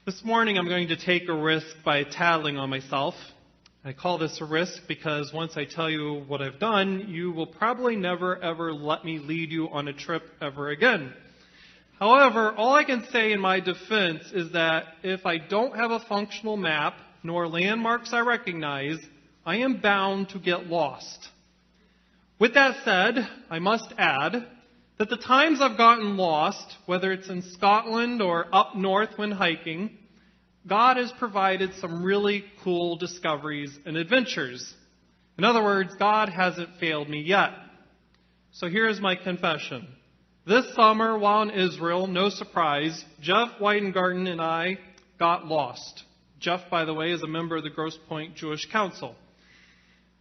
This morning I'm going to take a risk by tattling on myself. I call this a risk because once I tell you what I've done, you will probably never ever let me lead you on a trip ever again. However, all I can say in my defense is that if I don't have a functional map nor landmarks I recognize, I am bound to get lost. With that said, I must add that the times I've gotten lost, whether it's in Scotland or up north when hiking, God has provided some really cool discoveries and adventures. In other words, God hasn't failed me yet. So here's my confession. This summer, while in Israel, no surprise, Jeff Weidengarten and I got lost. Jeff, by the way, is a member of the Grosse Pointe Jewish Council.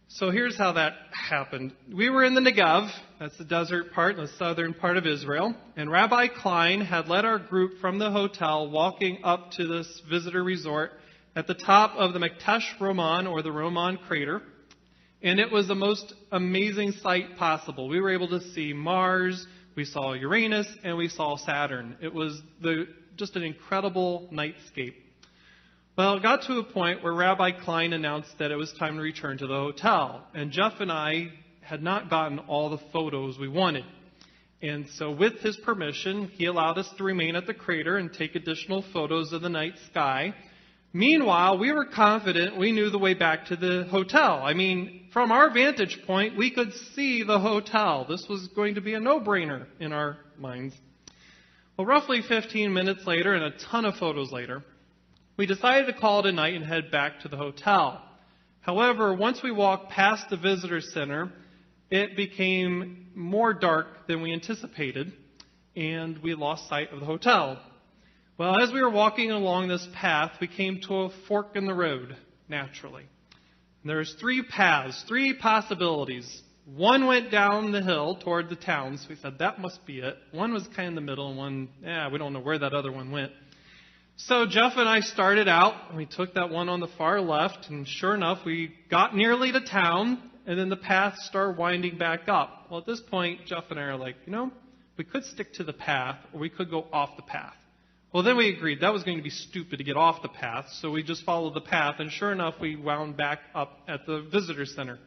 So here's how that happened. We were in the Negev, that's the desert part, the southern part of Israel, and Rabbi Klein had led our group from the hotel walking up to this visitor resort at the top of the Maktesh Roman, or the Roman crater, and it was the most amazing sight possible. We were able to see Mars, we saw Uranus, and we saw Saturn. It was just an incredible nightscape. Well, it got to a point where Rabbi Klein announced that it was time to return to the hotel. And Jeff and I had not gotten all the photos we wanted. And so with his permission, he allowed us to remain at the crater and take additional photos of the night sky. Meanwhile, we were confident we knew the way back to the hotel. I mean, from our vantage point, we could see the hotel. This was going to be a no-brainer in our minds. Well, roughly 15 minutes later and a ton of photos later, we decided to call it a night and head back to the hotel. However, once we walked past the visitor center, it became more dark than we anticipated, and we lost sight of the hotel. Well, as we were walking along this path, we came to a fork in the road, naturally. And there's three paths, three possibilities. One went down the hill toward the town, so we said that must be it. One was kind of in the middle, and one, we don't know where that other one went. So Jeff and I started out, and we took that one on the far left, and sure enough, we got nearly to town, and then the path started winding back up. Well, at this point, Jeff and I are like, we could stick to the path, or we could go off the path. Well, then we agreed that was going to be stupid to get off the path, so we just followed the path, and sure enough, we wound back up at the visitor center.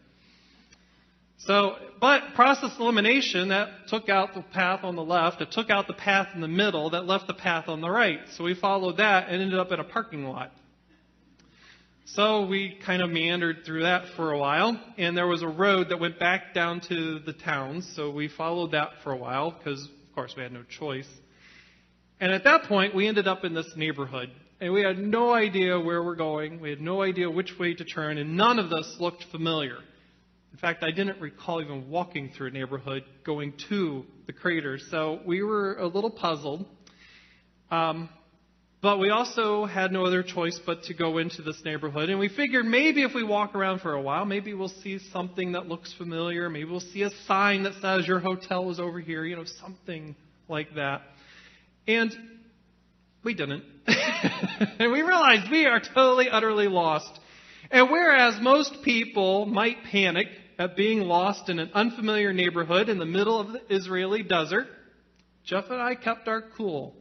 But process elimination, that took out the path on the left, it took out the path in the middle, that left the path on the right. So we followed that and ended up in a parking lot. So we kind of meandered through that for a while, and there was a road that went back down to the town, so we followed that for a while, because, of course, we had no choice. And at that point, we ended up in this neighborhood, and we had no idea where we're going, we had no idea which way to turn, and none of this looked familiar. In fact, I didn't recall even walking through a neighborhood going to the crater, so we were a little puzzled. But we also had no other choice but to go into this neighborhood, and we figured maybe if we walk around for a while, maybe we'll see something that looks familiar, maybe we'll see a sign that says your hotel is over here, something like that. And we didn't. And we realized we are totally, utterly lost. And whereas most people might panic at being lost in an unfamiliar neighborhood in the middle of the Israeli desert, Jeff and I kept our cool.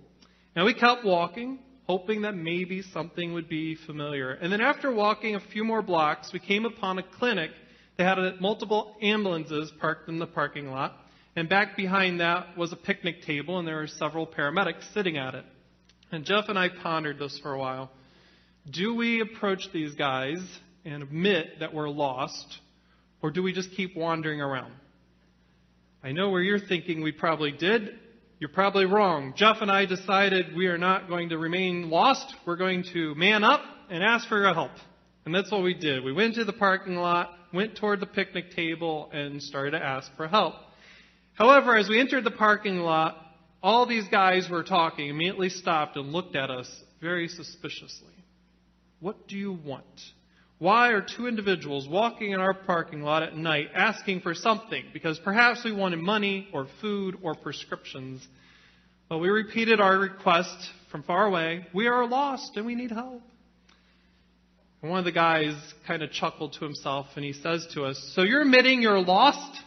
And we kept walking, hoping that maybe something would be familiar. And then after walking a few more blocks, we came upon a clinic that had multiple ambulances parked in the parking lot. And back behind that was a picnic table, and there were several paramedics sitting at it. And Jeff and I pondered this for a while. Do we approach these guys and admit that we're lost, or do we just keep wandering around? I know where you're thinking we probably did. You're probably wrong. Jeff and I decided we are not going to remain lost. We're going to man up and ask for your help. And that's what we did. We went to the parking lot, went toward the picnic table, and started to ask for help. However, as we entered the parking lot, all these guys who were talking immediately stopped and looked at us very suspiciously. What do you want? Why are two individuals walking in our parking lot at night asking for something? Because perhaps we wanted money or food or prescriptions. Well, we repeated our request from far away. We are lost and we need help. And one of the guys kind of chuckled to himself and he says to us, "So you're admitting you're lost?"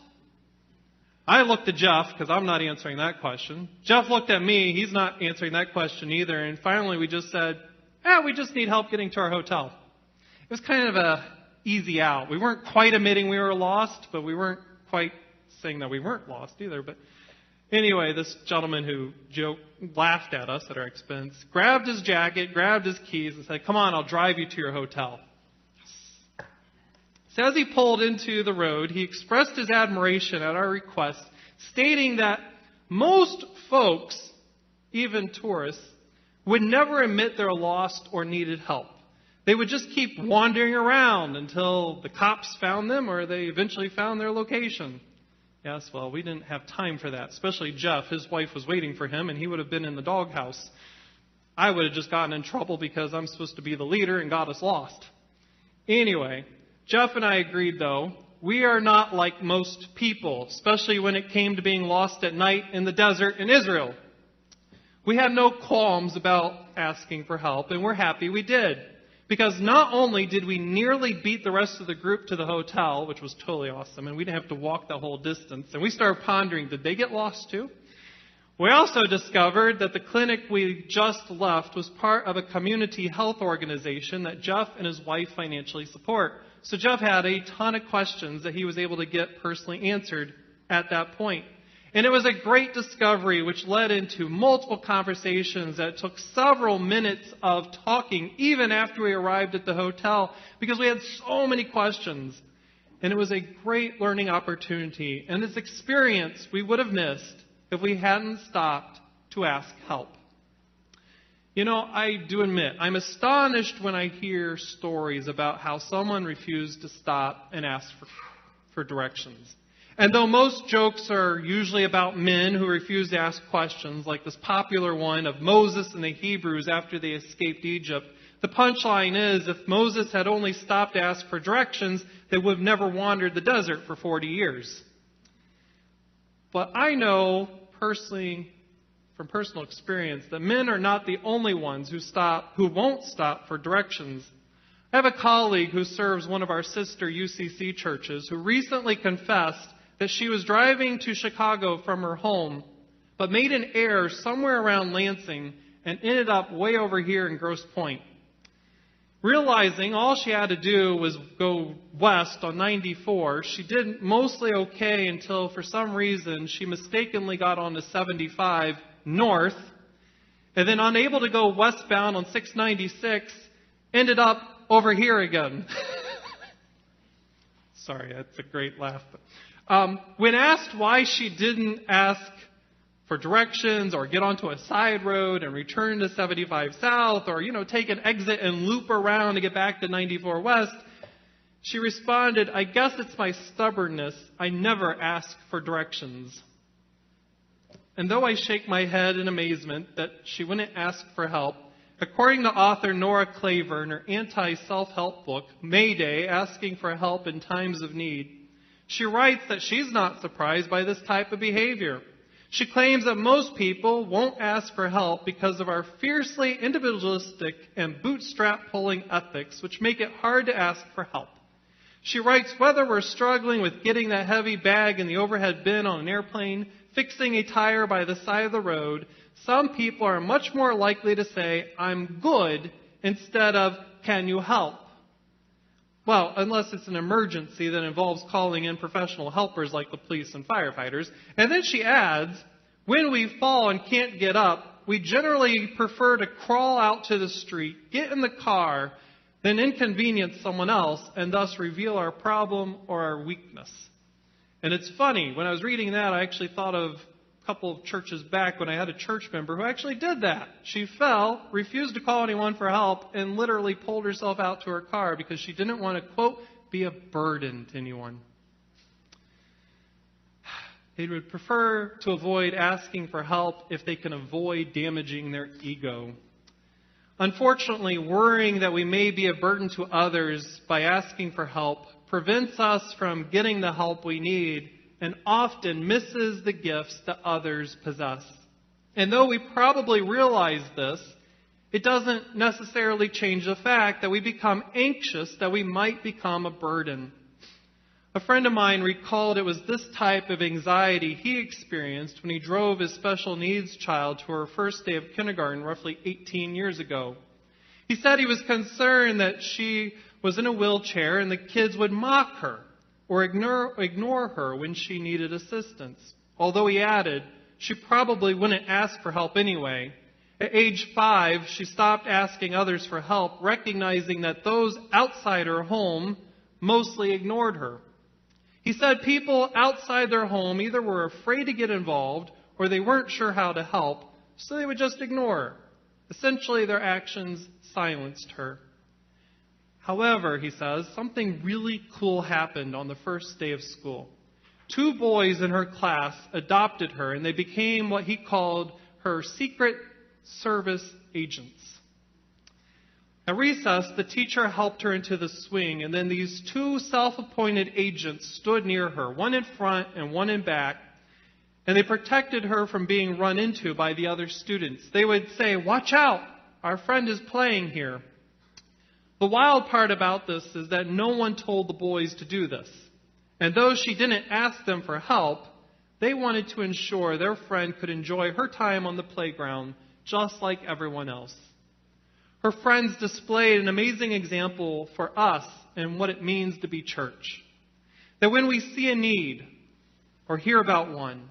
I looked at Jeff because I'm not answering that question. Jeff looked at me. He's not answering that question either. And finally we just said, We just need help getting to our hotel. It was kind of a easy out. We weren't quite admitting we were lost, but we weren't quite saying that we weren't lost either. But anyway, this gentleman who laughed at us at our expense, grabbed his jacket, grabbed his keys, and said, "Come on, I'll drive you to your hotel." So as he pulled into the road, he expressed his admiration at our request, stating that most folks, even tourists, would never admit they're lost or needed help. They would just keep wandering around until the cops found them or they eventually found their location. Yes, well, we didn't have time for that, especially Jeff. His wife was waiting for him, and he would have been in the doghouse. I would have just gotten in trouble because I'm supposed to be the leader and got us lost. Anyway, Jeff and I agreed, though, we are not like most people, especially when it came to being lost at night in the desert in Israel. We had no qualms about asking for help, and we're happy we did. Because not only did we nearly beat the rest of the group to the hotel, which was totally awesome, and we didn't have to walk the whole distance, and we started pondering, did they get lost too? We also discovered that the clinic we just left was part of a community health organization that Jeff and his wife financially support. So Jeff had a ton of questions that he was able to get personally answered at that point. And it was a great discovery which led into multiple conversations that took several minutes of talking even after we arrived at the hotel because we had so many questions. And it was a great learning opportunity. And this experience we would have missed if we hadn't stopped to ask help. You know, I do admit, I'm astonished when I hear stories about how someone refused to stop and ask for directions. And though most jokes are usually about men who refuse to ask questions, like this popular one of Moses and the Hebrews after they escaped Egypt, the punchline is if Moses had only stopped to ask for directions, they would have never wandered the desert for 40 years. But I know personally, from personal experience, that men are not the only ones who won't stop for directions. I have a colleague who serves one of our sister UCC churches who recently confessed that she was driving to Chicago from her home, but made an error somewhere around Lansing and ended up way over here in Grosse Pointe. Realizing all she had to do was go west on 94, she did mostly okay until for some reason she mistakenly got onto 75 north, and then unable to go westbound on 696, ended up over here again. Sorry, that's a great laugh. When asked why she didn't ask for directions or get onto a side road and return to 75 south or, take an exit and loop around to get back to 94 west, she responded, "I guess it's my stubbornness. I never ask for directions." And though I shake my head in amazement that she wouldn't ask for help, according to author Nora Claver in her anti-self-help book, Mayday, Asking for Help in Times of Need, she writes that she's not surprised by this type of behavior. She claims that most people won't ask for help because of our fiercely individualistic and bootstrap-pulling ethics, which make it hard to ask for help. She writes, whether we're struggling with getting that heavy bag in the overhead bin on an airplane, fixing a tire by the side of the road, some people are much more likely to say, "I'm good," instead of, "Can you help?" Well, unless it's an emergency that involves calling in professional helpers like the police and firefighters. And then she adds, when we fall and can't get up, we generally prefer to crawl out to the street, get in the car, than inconvenience someone else and thus reveal our problem or our weakness. And it's funny, when I was reading that, I actually thought of a couple of churches back when I had a church member who actually did that. She fell, refused to call anyone for help, and literally pulled herself out to her car because she didn't want to, quote, be a burden to anyone. They would prefer to avoid asking for help if they can avoid damaging their ego. Unfortunately, worrying that we may be a burden to others by asking for help prevents us from getting the help we need and often misses the gifts that others possess. And though we probably realize this, it doesn't necessarily change the fact that we become anxious that we might become a burden. A friend of mine recalled it was this type of anxiety he experienced when he drove his special needs child to her first day of kindergarten roughly 18 years ago. He said he was concerned that she was in a wheelchair and the kids would mock her or ignore her when she needed assistance. Although he added, she probably wouldn't ask for help anyway. At age 5, she stopped asking others for help, recognizing that those outside her home mostly ignored her. He said people outside their home either were afraid to get involved or they weren't sure how to help, so they would just ignore her. Essentially, their actions silenced her. However, he says, something really cool happened on the first day of school. 2 boys in her class adopted her, and they became what he called her secret service agents. At recess, the teacher helped her into the swing, and then these 2 self-appointed agents stood near her, one in front and one in back, and they protected her from being run into by the other students. They would say, "Watch out, our friend is playing here." The wild part about this is that no one told the boys to do this. And though she didn't ask them for help, they wanted to ensure their friend could enjoy her time on the playground just like everyone else. Her friends displayed an amazing example for us in what it means to be church. That when we see a need or hear about one,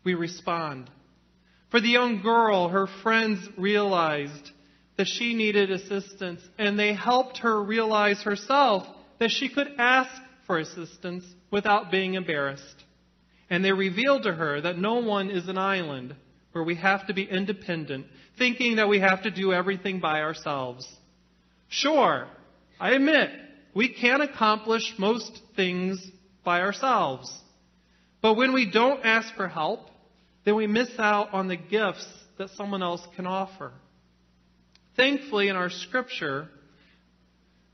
we respond. For the young girl, her friends realized that she needed assistance, and they helped her realize herself that she could ask for assistance without being embarrassed. And they revealed to her that no one is an island where we have to be independent, thinking that we have to do everything by ourselves. Sure, I admit, we can accomplish most things by ourselves. But when we don't ask for help, then we miss out on the gifts that someone else can offer. Thankfully, in our scripture,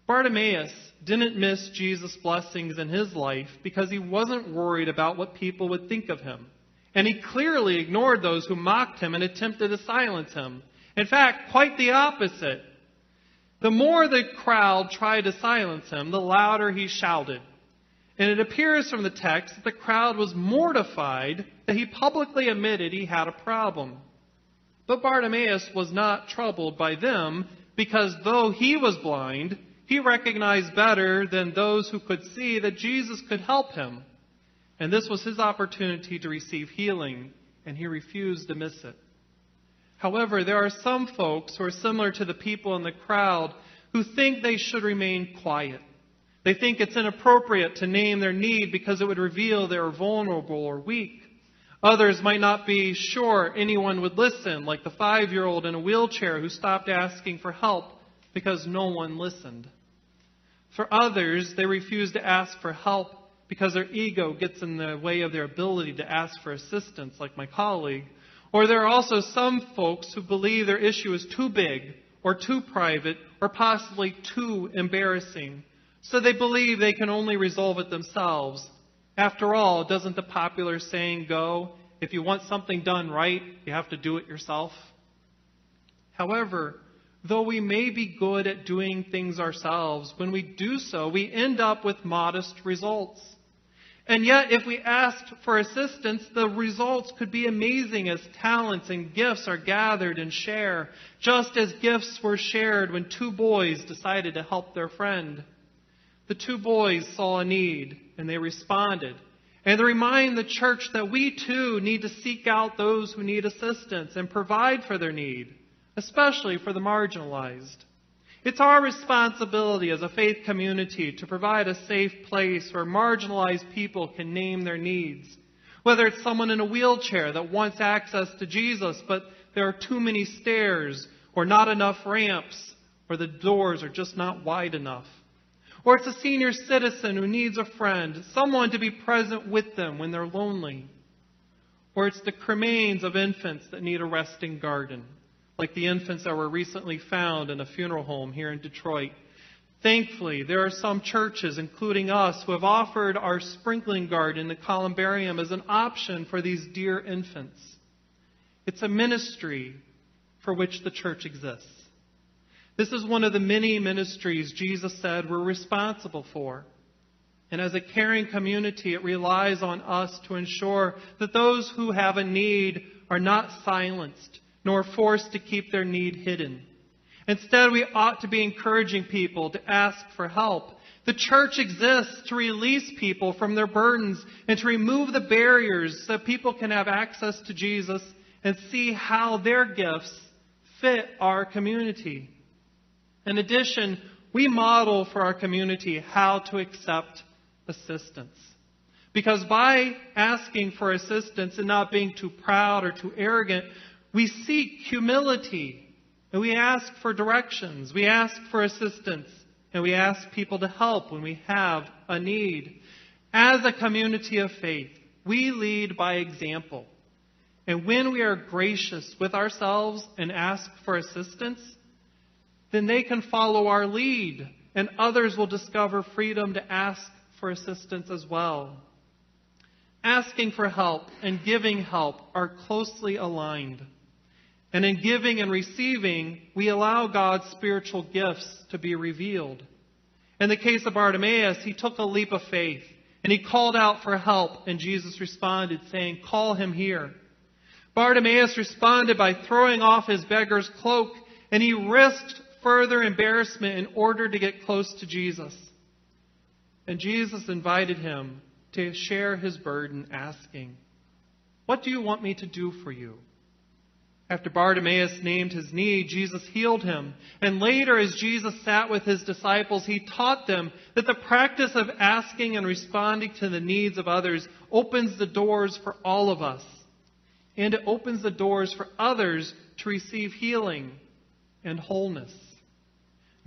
Bartimaeus didn't miss Jesus' blessings in his life because he wasn't worried about what people would think of him. And he clearly ignored those who mocked him and attempted to silence him. In fact, quite the opposite. The more the crowd tried to silence him, the louder he shouted. And it appears from the text that the crowd was mortified that he publicly admitted he had a problem. But Bartimaeus was not troubled by them because though he was blind, he recognized better than those who could see that Jesus could help him. And this was his opportunity to receive healing, and he refused to miss it. However, there are some folks who are similar to the people in the crowd who think they should remain quiet. They think it's inappropriate to name their need because it would reveal they are vulnerable or weak. Others might not be sure anyone would listen, like the 5-year-old in a wheelchair who stopped asking for help because no one listened. For others, they refuse to ask for help because their ego gets in the way of their ability to ask for assistance, like my colleague. Or there are also some folks who believe their issue is too big or too private or possibly too embarrassing. So they believe they can only resolve it themselves. After all, doesn't the popular saying go, if you want something done right, you have to do it yourself? However, though we may be good at doing things ourselves, when we do so, we end up with modest results. And yet, if we asked for assistance, the results could be amazing as talents and gifts are gathered and shared, just as gifts were shared when 2 boys decided to help their friend. The 2 boys saw a need, and they responded. And they remind the church that we too need to seek out those who need assistance and provide for their need, especially for the marginalized. It's our responsibility as a faith community to provide a safe place where marginalized people can name their needs. Whether it's someone in a wheelchair that wants access to Jesus, but there are too many stairs or not enough ramps, or the doors are just not wide enough. Or it's a senior citizen who needs a friend, someone to be present with them when they're lonely. Or it's the cremains of infants that need a resting garden, like the infants that were recently found in a funeral home here in Detroit. Thankfully, there are some churches, including us, who have offered our sprinkling garden in the columbarium as an option for these dear infants. It's a ministry for which the church exists. This is one of the many ministries Jesus said we're responsible for. And as a caring community, it relies on us to ensure that those who have a need are not silenced, nor forced to keep their need hidden. Instead, we ought to be encouraging people to ask for help. The church exists to release people from their burdens and to remove the barriers so people can have access to Jesus and see how their gifts fit our community. In addition, we model for our community how to accept assistance. Because by asking for assistance and not being too proud or too arrogant, we seek humility and we ask for directions, we ask for assistance, and we ask people to help when we have a need. As a community of faith, we lead by example. And when we are gracious with ourselves and ask for assistance, then they can follow our lead, and others will discover freedom to ask for assistance as well. Asking for help and giving help are closely aligned. And in giving and receiving, we allow God's spiritual gifts to be revealed. In the case of Bartimaeus, he took a leap of faith, and he called out for help, and Jesus responded, saying, "Call him here." Bartimaeus responded by throwing off his beggar's cloak, and he risked further embarrassment in order to get close to Jesus. And Jesus invited him to share his burden, asking, "What do you want me to do for you?" After Bartimaeus named his need, Jesus healed him. And later, as Jesus sat with his disciples, he taught them that the practice of asking and responding to the needs of others opens the doors for all of us. And it opens the doors for others to receive healing and wholeness.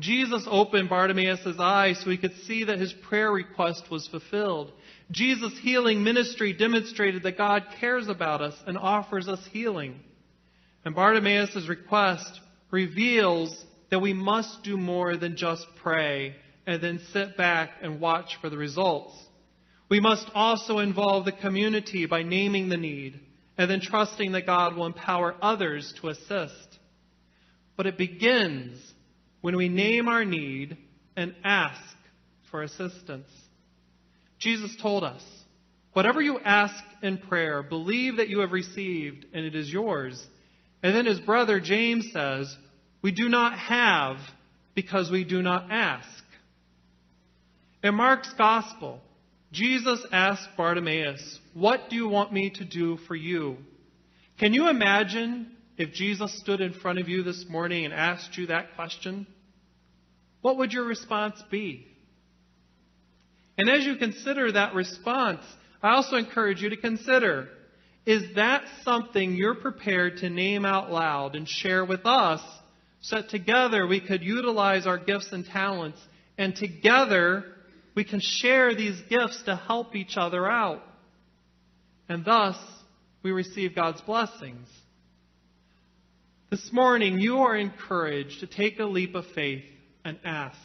Jesus opened Bartimaeus' eyes so he could see that his prayer request was fulfilled. Jesus' healing ministry demonstrated that God cares about us and offers us healing. And Bartimaeus' request reveals that we must do more than just pray and then sit back and watch for the results. We must also involve the community by naming the need and then trusting that God will empower others to assist. But it begins when we name our need and ask for assistance. Jesus told us, "Whatever you ask in prayer, believe that you have received and it is yours." And then his brother James says, "We do not have because we do not ask." In Mark's gospel, Jesus asked Bartimaeus, "What do you want me to do for you?" Can you imagine if Jesus stood in front of you this morning and asked you that question? What would your response be? And as you consider that response, I also encourage you to consider, is that something you're prepared to name out loud and share with us so that together we could utilize our gifts and talents and together we can share these gifts to help each other out? And thus, we receive God's blessings. This morning, you are encouraged to take a leap of faith and ask.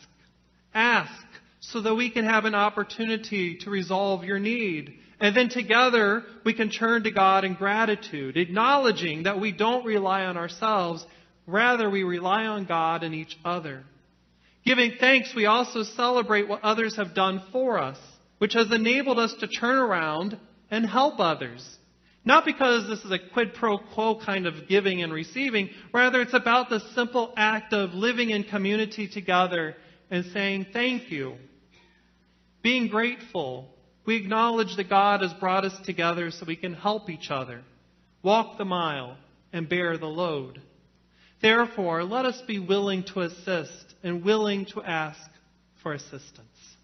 Ask so that we can have an opportunity to resolve your need. And then together, we can turn to God in gratitude, acknowledging that we don't rely on ourselves, rather we rely on God and each other. Giving thanks, we also celebrate what others have done for us, which has enabled us to turn around and help others. Not because this is a quid pro quo kind of giving and receiving, rather it's about the simple act of living in community together and saying thank you. Being grateful, we acknowledge that God has brought us together so we can help each other, walk the mile, and bear the load. Therefore, let us be willing to assist and willing to ask for assistance.